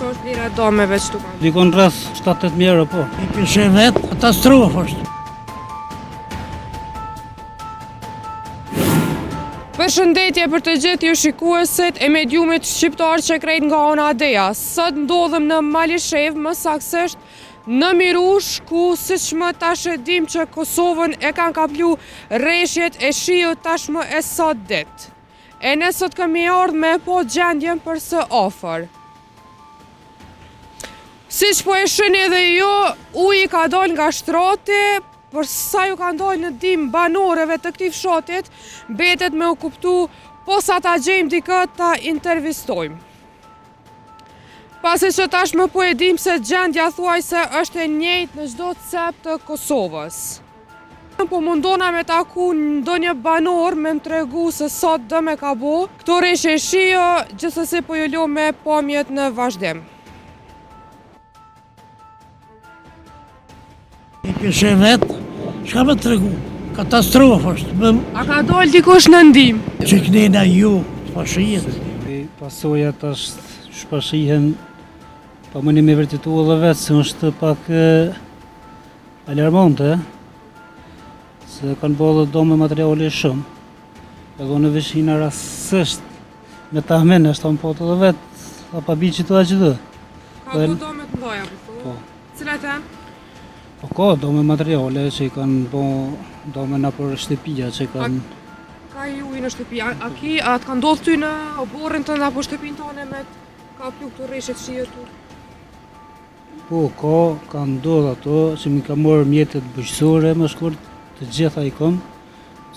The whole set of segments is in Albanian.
Sa është lira e domeve që tu kanë? Dikon rreth 7-8.000 euro, po. I kishe vetë, katastrofë është. Përshëndetje për të gjithë ju shikuesit e mediumit shqiptar që krejt nga ona Adeja. Sot ndodhem në Malishev, më saktësisht në Mirush, ku siç më tash e dim që Kosovën e kanë kaplu rreshjet e shiut tashmë e sot ditë. E ne sot kemi ardhur me po gjendjen për së afër. Siç po e shihni edhe ju, uji ka dalë nga shtrati. Për sa ju ka ndalë në dim banorëve të këtij fshatit, mbetet me u kuptu posa ta gjejmë dikë ta intervistojmë. Pasi që tashmë po e dim se gjendja thuajse është e njëjtë në çdo cep të Kosovës. Po mundona me taku ndonjë banor me më tregu se sa dëm e ka bo, këto rreshje shio, gjithsesi po ju lëm me pamjet në vazhdim. I kishe vetë, shka me të regu, katastrofë është. A ka dalë dikush në ndihmë? Që kënena ju, të pashijet. Pasojat është shpashihen, pa më një me vërtitu edhe vetë, se është pak alarmante, se kanë bërë dhe dome materiale shumë, edhe në vishina rasështë, me ta hmenë, është ta më potë edhe vetë, a pa bi që të da që dhe. Ka po dome të mdoja, Po. Cilat janë? Po ka dome materiale që i kanë bo dome në për shtëpia që kanë... Ka i uji në shtëpi, a të ka ndodhë ty në oborën të nga po shtëpin tane me ka plu këtu rreshjet shije tu? Po, ka ndodhë ato që mi ka morë mjetet bujqësore më shkurt, të gjitha i kom,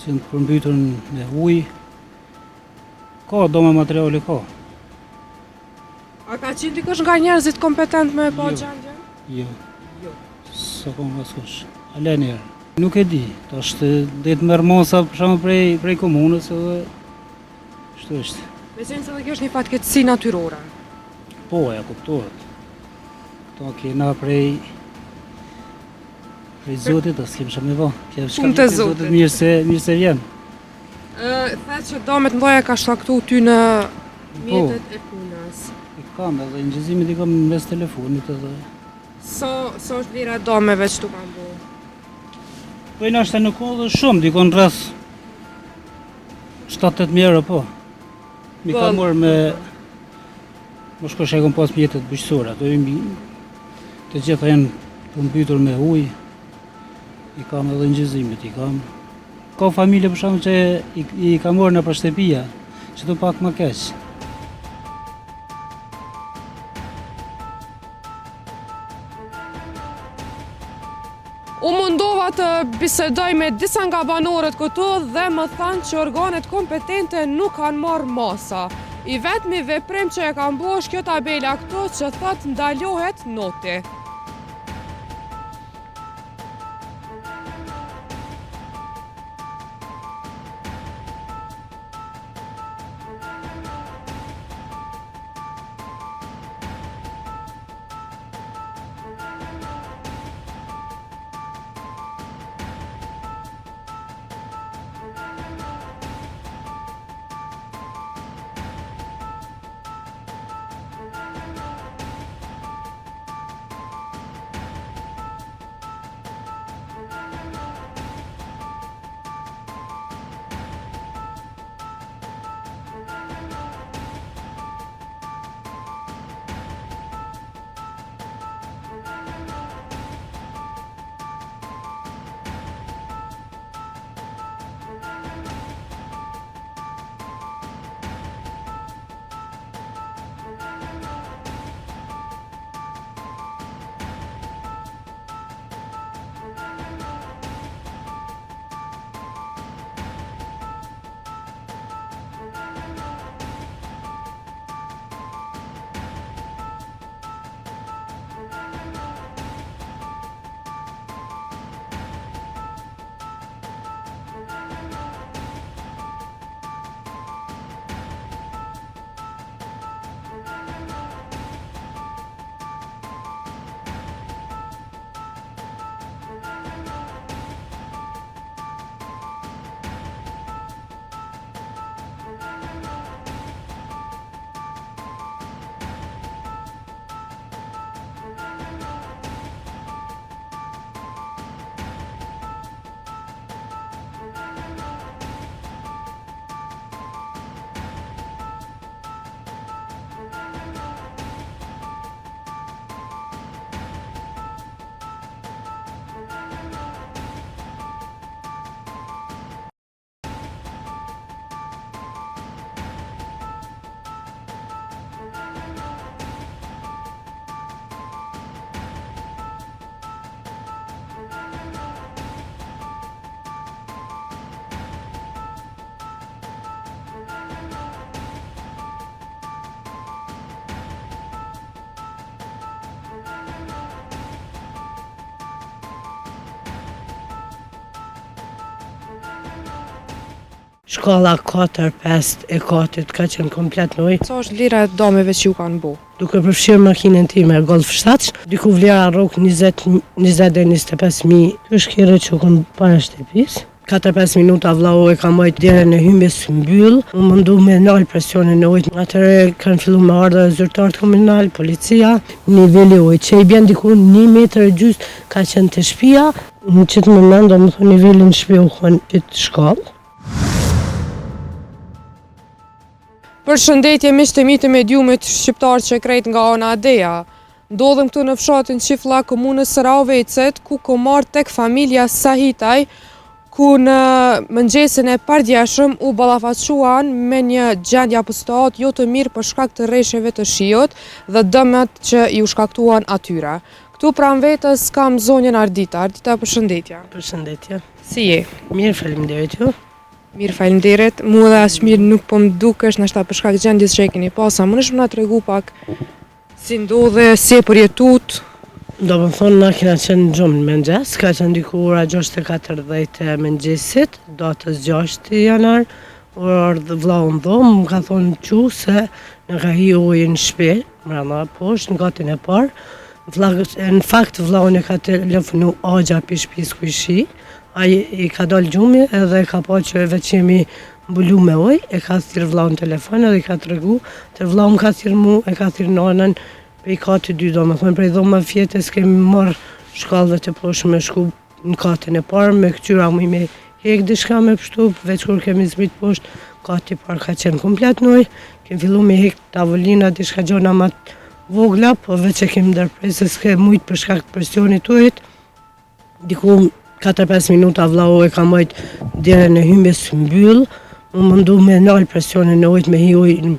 që në përmbytur me uj. Ka dome materiale, ka. A ka qenë dikush nga njerëzit kompetent me po gjendje? Jo. Sa kom askush. Ale njerë. Nuk e di, ta është dhe të mërë mosa për shumë prej komunës edhe shtu është. Me qenë se dhe kjo është një fatkeqësi natyrore. Po, ja kuptohet. To kena prej Zotit, as kem shumë me va. Punë të Zotit. Mirë se vjen. Thetë që domet ndoja ka shtaktu ty në mjetet e punës. I kam edhe ngjëzimit i kam mes telefonit edhe... Sa është lira e domeve që tu kanë bo? Po i nashta në kohë shumë, dikon rreth 7-8.000 euro, po. Mi ka morë me... Më shkosh e kom pas mjetet bujqësore, ato të gjitha janë përmbytur me ujë, i kam edhe ngjëzimit, i kam. Ka familje për shkakun që i ka morë në për shtëpia, që do pak më keq. U mundova të bisedoj me disa nga banorët këtu dhe më thanë që organet kompetente nuk kanë marrë masa. I vetmi veprim që e kanë bo është kjo tabela këtu që thotë ndalohet noti. shkalla 4-5 e katit ka qenë komplet në ujë. Sa është vlera e dameve që ju kanë bu? Duke përfshirë makinën time Golf 7, diku vlera rrok 20 dhe 25.000. Kjo është kire që kënë para shtepis. 4-5 minuta vllau e ka mojt derën e hymbjes mbyll, u mundu me nal presionin e ujit. Atëre kanë fillu me ardha zyrtarët komunal, policia, niveli ujit, që i bjen diku 1,5 metër ka qenë të shtëpia, në qëtë moment do më thonë nivelin shtëpi u kënë qëtë shkallë. Përshëndetje miqtë e mi të mediumit shqiptar që krejt nga ana Adeja. Ndodhem këtu në fshatin Qiflla, komunës së Rahovecit, ku komar tek familja Sahitaj, ku në mëngjesin e pardjeshëm u ballafaquan me një gjendje apostat jo të mirë për shkak të rreshjeve të shiut dhe dëmet që i u shkaktuan atyre. Këtu pranë vetës kam zonjën Ardita. Ardita, përshëndetje. Përshëndetje. Si je? Mirë, faleminderit ju. Mirë, faleminderit. Mua dhe as mirë nuk po më dukesh, nashta për shkak gjendjes që e keni pasur. Mundesh më na tregu pak si ndodhe, si e përjetut? Do më thonë, na kena qenë gjumë në mëngjes, ka qenë diku ora 6:40 e mëngjesit, datës 6 janar, ardhë vllau në dhomë, më ka thonë që se në ka hi ujë në shpe, mrena poshtë, në gatin e parë. Në fakt, vllau në ka telefonu agja për shpis ku ishi, i ka dalë gjumi edhe ka pa që veç jemi mbulu me ujë, e ka thirë vllau në telefon edhe i ka të regu, të vllau më ka thirë mu, e ka thirë nanën, i kati 2 do me thonë, prej dhoma fjetës kemi marrë shkallëve të poshë me shku në katin e parë, me këtyra mu i me hek dishka me pështu, veç kur kemi zbrit poshtë, kati parë ka qenë komplet në ujë, kemi fillu me hek tavolina, dishka gjona ma vogla, po veç e kemi ndërprej se s'ke mujtë për shkak të presionit ujit. Diku 4-5 minuta vllau e ka mojt derën e hymbjes mbyll, u mundu me nal presionin e ujit me hi ujë